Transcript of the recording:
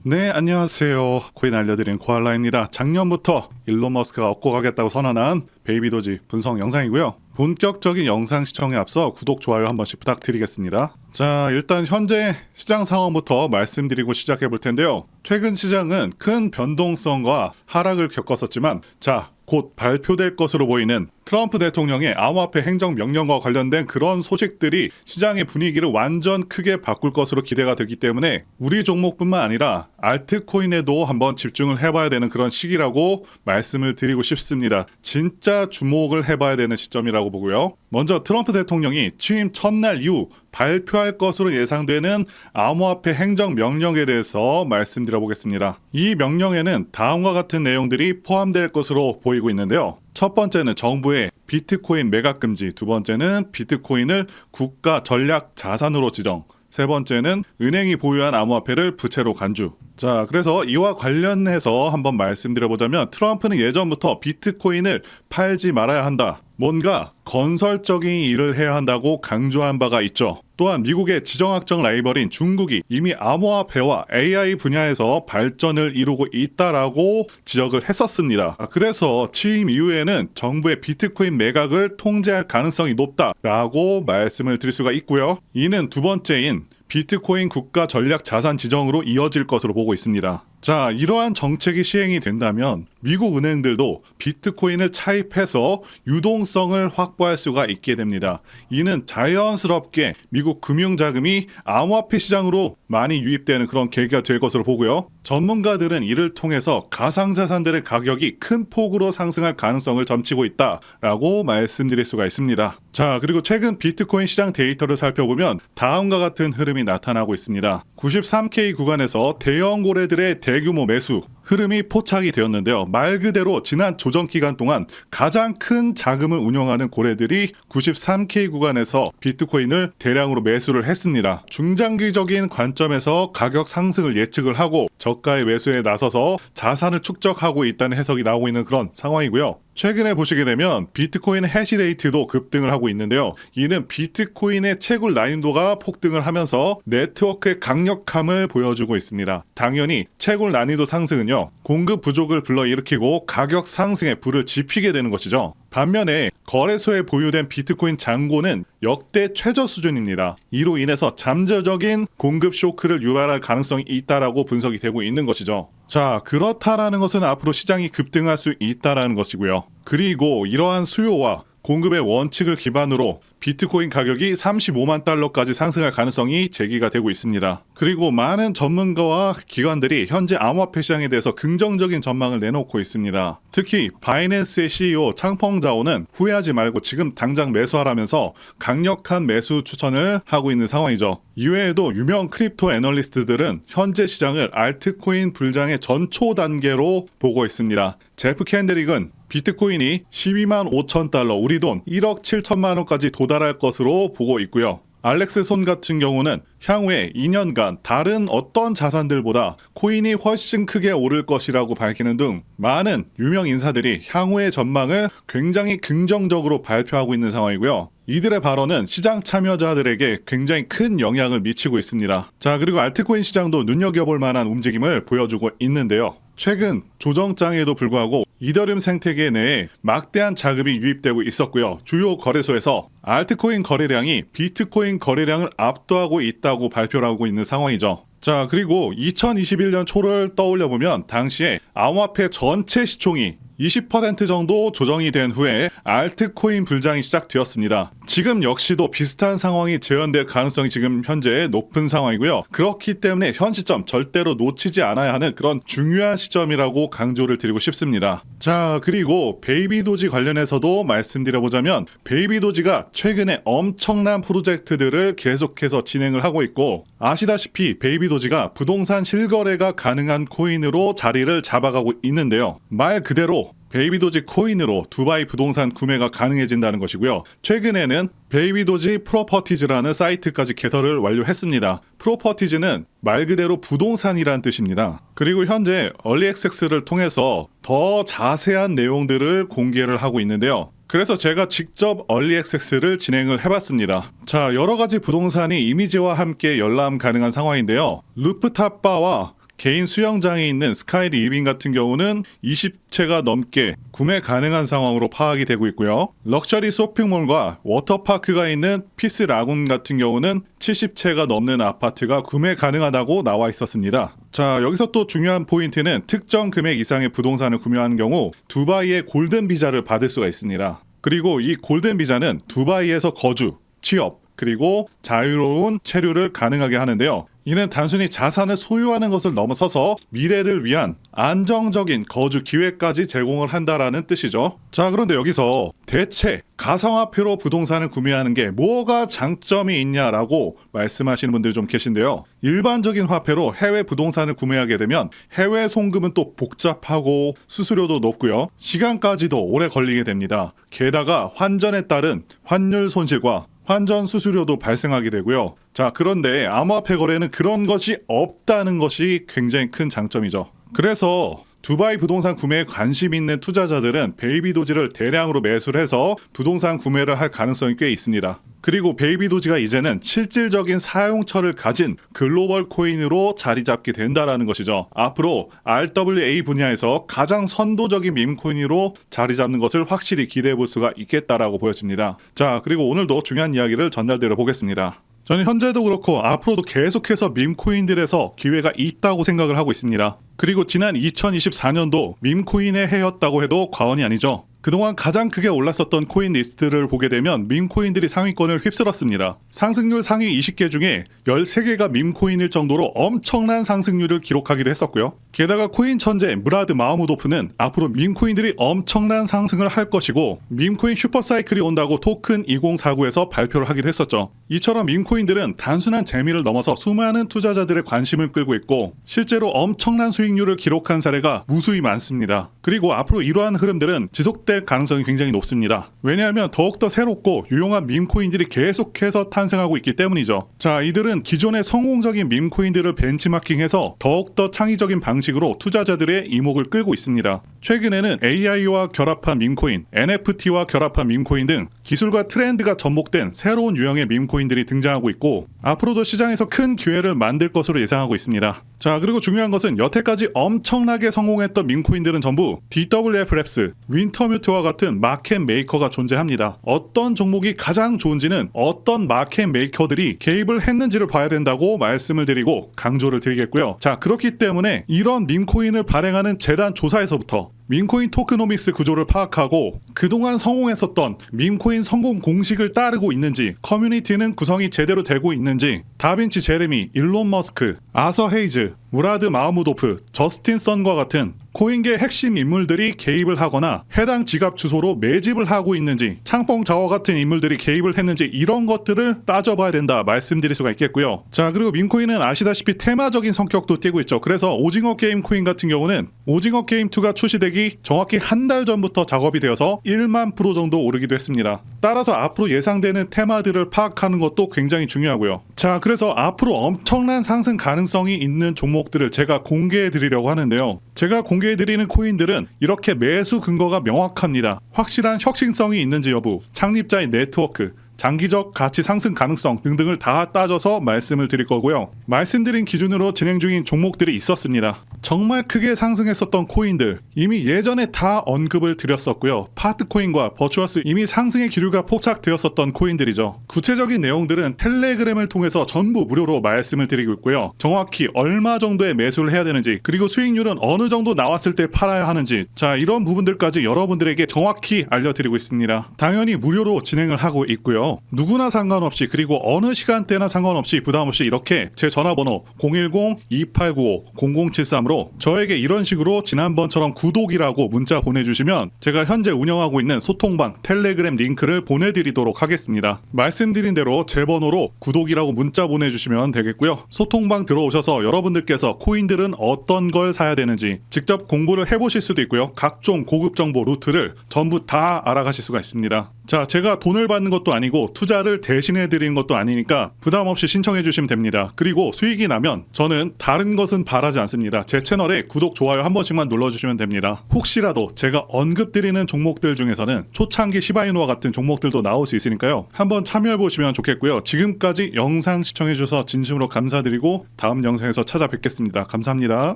네, 안녕하세요. 코인 알려드린 코알라입니다. 작년부터 일론 머스크가 얻고 가겠다고 선언한 베이비 도지 분석 영상이고요. 본격적인 영상 시청에 앞서 구독, 좋아요 한 번씩 부탁드리겠습니다. 자, 일단 현재 시장 상황부터 말씀드리고 시작해 볼 텐데요. 최근 시장은 큰 변동성과 하락을 겪었었지만, 곧 발표될 것으로 보이는 트럼프 대통령의 암호화폐 행정명령과 관련된 그런 소식들이 시장의 분위기를 완전 크게 바꿀 것으로 기대가 되기 때문에 우리 종목뿐만 아니라 알트코인에도 한번 집중을 해봐야 되는 그런 시기라고 말씀을 드리고 싶습니다. 진짜 주목을 해봐야 되는 시점이라고 보고요. 먼저 트럼프 대통령이 취임 첫날 이후 발표할 것으로 예상되는 암호화폐 행정명령에 대해서 말씀드려보겠습니다. 이 명령에는 다음과 같은 내용들이 포함될 것으로 보이고 있는데요. 첫 번째는 정부의 비트코인 매각 금지, 두 번째는 비트코인을 국가 전략 자산으로 지정, 세 번째는 은행이 보유한 암호화폐를 부채로 간주. 자, 그래서 이와 관련해서 한번 말씀드려보자면 트럼프는 예전부터 비트코인을 팔지 말아야 한다, 뭔가 건설적인 일을 해야 한다고 강조한 바가 있죠. 또한 미국의 지정학적 라이벌인 중국이 이미 암호화폐와 AI 분야에서 발전을 이루고 있다라고 지적을 했었습니다. 그래서 취임 이후에는 정부의 비트코인 매각을 통제할 가능성이 높다라고 말씀을 드릴 수가 있고요. 이는 두 번째인 비트코인 국가 전략 자산 지정으로 이어질 것으로 보고 있습니다. 자, 이러한 정책이 시행이 된다면 미국 은행들도 비트코인을 차입해서 유동성을 확보할 수가 있게 됩니다. 이는 자연스럽게 미국 금융자금이 암호화폐 시장으로 많이 유입되는 그런 계기가 될 것으로 보고요. 전문가들은 이를 통해서 가상자산들의 가격이 큰 폭으로 상승할 가능성을 점치고 있다라고 말씀드릴 수가 있습니다. 자, 그리고 최근 비트코인 시장 데이터를 살펴보면 다음과 같은 흐름이 나타나고 있습니다. 93K 구간에서 대형 고래들의 대규모 매수 흐름이 포착이 되었는데요. 말 그대로 지난 조정 기간 동안 가장 큰 자금을 운용하는 고래들이 93K 구간에서 비트코인을 대량으로 매수를 했습니다. 중장기적인 관점에서 가격 상승을 예측을 하고 저가의 매수에 나서서 자산을 축적하고 있다는 해석이 나오고 있는 그런 상황이고요. 최근에 보시게 되면 비트코인 해시레이트도 급등을 하고 있는데요. 이는 비트코인의 채굴 난이도가 폭등을 하면서 네트워크의 강력함을 보여주고 있습니다. 당연히 채굴 난이도 상승은요, 공급 부족을 불러일으키고 가격 상승에 불을 지피게 되는 것이죠. 반면에 거래소에 보유된 비트코인 잔고는 역대 최저 수준입니다. 이로 인해서 잠재적인 공급 쇼크를 유발할 가능성이 있다라고 분석이 되고 있는 것이죠. 자, 그렇다라는 것은 앞으로 시장이 급등할 수 있다라는 것이고요. 그리고 이러한 수요와 공급의 원칙을 기반으로 비트코인 가격이 35만 달러까지 상승할 가능성이 제기가 되고 있습니다. 그리고 많은 전문가와 기관들이 현재 암호화폐 시장에 대해서 긍정적인 전망을 내놓고 있습니다. 특히 바이낸스의 CEO 창펑자오는 후회하지 말고 지금 당장 매수하라면서 강력한 매수 추천을 하고 있는 상황이죠. 이외에도 유명 크립토 애널리스트들은 현재 시장을 알트코인 불장의 전초 단계로 보고 있습니다. 제프 캔드릭은 비트코인이 12만 5천 달러, 우리 돈 1억 7천만 원까지 도달할 것으로 보고 있고요. 알렉스 손 같은 경우는 향후에 2년간 다른 어떤 자산들보다 코인이 훨씬 크게 오를 것이라고 밝히는 등 많은 유명 인사들이 향후의 전망을 굉장히 긍정적으로 발표하고 있는 상황이고요. 이들의 발언은 시장 참여자들에게 굉장히 큰 영향을 미치고 있습니다. 자, 그리고 알트코인 시장도 눈여겨볼 만한 움직임을 보여주고 있는데요. 최근 조정장에도 불구하고 이더리움 생태계 내에 막대한 자금이 유입되고 있었고요. 주요 거래소에서 알트코인 거래량이 비트코인 거래량을 압도하고 있다고 발표를 하고 있는 상황이죠. 자, 그리고 2021년 초를 떠올려보면 당시에 암호화폐 전체 시총이 20% 정도 조정이 된 후에 알트코인 불장이 시작되었습니다. 지금 역시도 비슷한 상황이 재현될 가능성이 지금 현재 높은 상황이고요. 그렇기 때문에 현 시점 절대로 놓치지 않아야 하는 그런 중요한 시점이라고 강조를 드리고 싶습니다. 자, 그리고 베이비도지 관련해서도 말씀드려보자면 베이비도지가 최근에 엄청난 프로젝트들을 계속해서 진행을 하고 있고, 아시다시피 베이비도지가 부동산 실거래가 가능한 코인으로 자리를 잡아가고 있는데요. 말 그대로 베이비도지 코인으로 두바이 부동산 구매가 가능해진다는 것이고요. 최근에는 베이비도지 프로퍼티즈라는 사이트까지 개설을 완료했습니다. 프로퍼티즈는 말 그대로 부동산이란 뜻입니다. 그리고 현재 얼리 액세스를 통해서 더 자세한 내용들을 공개를 하고 있는데요. 그래서 제가 직접 얼리 액세스를 진행을 해봤습니다. 자, 여러 가지 부동산이 이미지와 함께 열람 가능한 상황인데요. 루프탑바와 개인 수영장에 있는 스카이 리빙 같은 경우는 20채가 넘게 구매 가능한 상황으로 파악이 되고 있고요. 럭셔리 쇼핑몰과 워터파크가 있는 피스 라군 같은 경우는 70채가 넘는 아파트가 구매 가능하다고 나와 있었습니다. 자, 여기서 또 중요한 포인트는 특정 금액 이상의 부동산을 구매하는 경우 두바이의 골든 비자를 받을 수가 있습니다. 그리고 이 골든 비자는 두바이에서 거주, 취업, 그리고 자유로운 체류를 가능하게 하는데요. 이는 단순히 자산을 소유하는 것을 넘어서서 미래를 위한 안정적인 거주 기회까지 제공을 한다라는 뜻이죠. 자, 그런데 여기서 대체 가상화폐로 부동산을 구매하는 게 뭐가 장점이 있냐라고 말씀하시는 분들이 좀 계신데요. 일반적인 화폐로 해외 부동산을 구매하게 되면 해외 송금은 또 복잡하고 수수료도 높고요. 시간까지도 오래 걸리게 됩니다. 게다가 환전에 따른 환율 손실과 환전 수수료도 발생하게 되고요. 자, 그런데 암호화폐 거래는 그런 것이 없다는 것이 굉장히 큰 장점이죠. 그래서 두바이 부동산 구매에 관심 있는 투자자들은 베이비도지를 대량으로 매수를 해서 부동산 구매를 할 가능성이 꽤 있습니다. 그리고 베이비도지가 이제는 실질적인 사용처를 가진 글로벌 코인으로 자리 잡게 된다라는 것이죠. 앞으로 RWA 분야에서 가장 선도적인 밈코인으로 자리 잡는 것을 확실히 기대해 볼 수가 있겠다라고 보여집니다. 자, 그리고 오늘도 중요한 이야기를 전달드려 보겠습니다. 저는 현재도 그렇고 앞으로도 계속해서 밈코인들에서 기회가 있다고 생각을 하고 있습니다. 그리고 지난 2024년도 밈코인의 해였다고 해도 과언이 아니죠. 그동안 가장 크게 올랐었던 코인 리스트를 보게 되면 밈코인들이 상위권을 휩쓸었습니다. 상승률 상위 20개 중에 13개가 밈코인일 정도로 엄청난 상승률을 기록하기도 했었고요. 게다가 코인 천재 무라드 마흐무도프는 앞으로 밈코인들이 엄청난 상승을 할 것이고 밈코인 슈퍼사이클이 온다고 토큰 2049에서 발표를 하기도 했었죠. 이처럼 밈코인들은 단순한 재미를 넘어서 수많은 투자자들의 관심을 끌고 있고 실제로 엄청난 수익률을 기록한 사례가 무수히 많습니다. 그리고 앞으로 이러한 흐름들은 지속될 가능성이 굉장히 높습니다. 왜냐하면 더욱더 새롭고 유용한 밈코인들이 계속해서 탄생하고 있기 때문이죠. 자, 이들은 기존의 성공적인 밈코인들을 벤치마킹해서 더욱더 창의적인 방식으로 투자자들의 이목을 끌고 있습니다. 최근에는 AI와 결합한 밈코인, NFT와 결합한 밈코인 등 기술과 트렌드가 접목된 새로운 유형의 밈코인들이 등장하고 있고 앞으로도 시장에서 큰 기회를 만들 것으로 예상하고 있습니다. 자, 그리고 중요한 것은 여태까지 엄청나게 성공했던 밈코인들은 전부 DWF 랩스, 윈터뮤트와 같은 마켓 메이커가 존재합니다. 어떤 종목이 가장 좋은지는 어떤 마켓 메이커들이 개입을 했는지를 봐야 된다고 말씀을 드리고 강조를 드리겠고요. 자, 그렇기 때문에 이런 밈코인을 발행하는 재단 조사에서부터 밈코인 토크노믹스 구조를 파악하고 그동안 성공했었던 밈코인 성공 공식을 따르고 있는지, 커뮤니티는 구성이 제대로 되고 있는지, 다빈치 제레미, 일론 머스크, 아서 헤이즈, 무라드 마흐무도프, 저스틴 선과 같은 코인계 핵심 인물들이 개입을 하거나 해당 지갑 주소로 매집을 하고 있는지, 창펑 자워 같은 인물들이 개입을 했는지 이런 것들을 따져봐야 된다 말씀드릴 수가 있겠고요. 자, 그리고 밈코인은 아시다시피 테마적인 성격도 띠고 있죠. 그래서 오징어 게임 코인 같은 경우는 오징어 게임 2가 출시되기 정확히 한 달 전부터 작업이 되어서 1만 프로 정도 오르기도 했습니다. 따라서 앞으로 예상되는 테마들을 파악하는 것도 굉장히 중요하고요. 자, 그래서 앞으로 엄청난 상승 가능성이 있는 종목들을 제가 공개해 드리려고 하는데요. 제가 공개해 드리는 코인들은 이렇게 매수 근거가 명확합니다. 확실한 혁신성이 있는지 여부, 창립자의 네트워크, 장기적 가치 상승 가능성 등등을 다 따져서 말씀을 드릴 거고요. 말씀드린 기준으로 진행 중인 종목들이 있었습니다. 정말 크게 상승했었던 코인들 이미 예전에 다 언급을 드렸었고요. 파트코인과 버추어스 이미 상승의 기류가 포착되었었던 코인들이죠. 구체적인 내용들은 텔레그램을 통해서 전부 무료로 말씀을 드리고 있고요. 정확히 얼마 정도의 매수를 해야 되는지, 그리고 수익률은 어느 정도 나왔을 때 팔아야 하는지, 자, 이런 부분들까지 여러분들에게 정확히 알려드리고 있습니다. 당연히 무료로 진행을 하고 있고요. 누구나 상관없이, 그리고 어느 시간대나 상관없이 부담없이 이렇게 제 전화번호 010-2895-0073으로 저에게 이런 식으로 지난번처럼 구독이라고 문자 보내주시면 제가 현재 운영하고 있는 소통방 텔레그램 링크를 보내드리도록 하겠습니다. 말씀드린 대로 제 번호로 구독이라고 문자 보내주시면 되겠고요. 소통방 들어오셔서 여러분들께서 코인들은 어떤 걸 사야 되는지 직접 공부를 해보실 수도 있고요. 각종 고급 정보 루트를 전부 다 알아가실 수가 있습니다. 자, 제가 돈을 받는 것도 아니고 투자를 대신해 드리는 것도 아니니까 부담 없이 신청해 주시면 됩니다. 그리고 수익이 나면 저는 다른 것은 바라지 않습니다. 제 채널에 구독, 좋아요 한 번씩만 눌러주시면 됩니다. 혹시라도 제가 언급드리는 종목들 중에서는 초창기 시바이누와 같은 종목들도 나올 수 있으니까요. 한번 참여해 보시면 좋겠고요. 지금까지 영상 시청해 주셔서 진심으로 감사드리고 다음 영상에서 찾아뵙겠습니다. 감사합니다.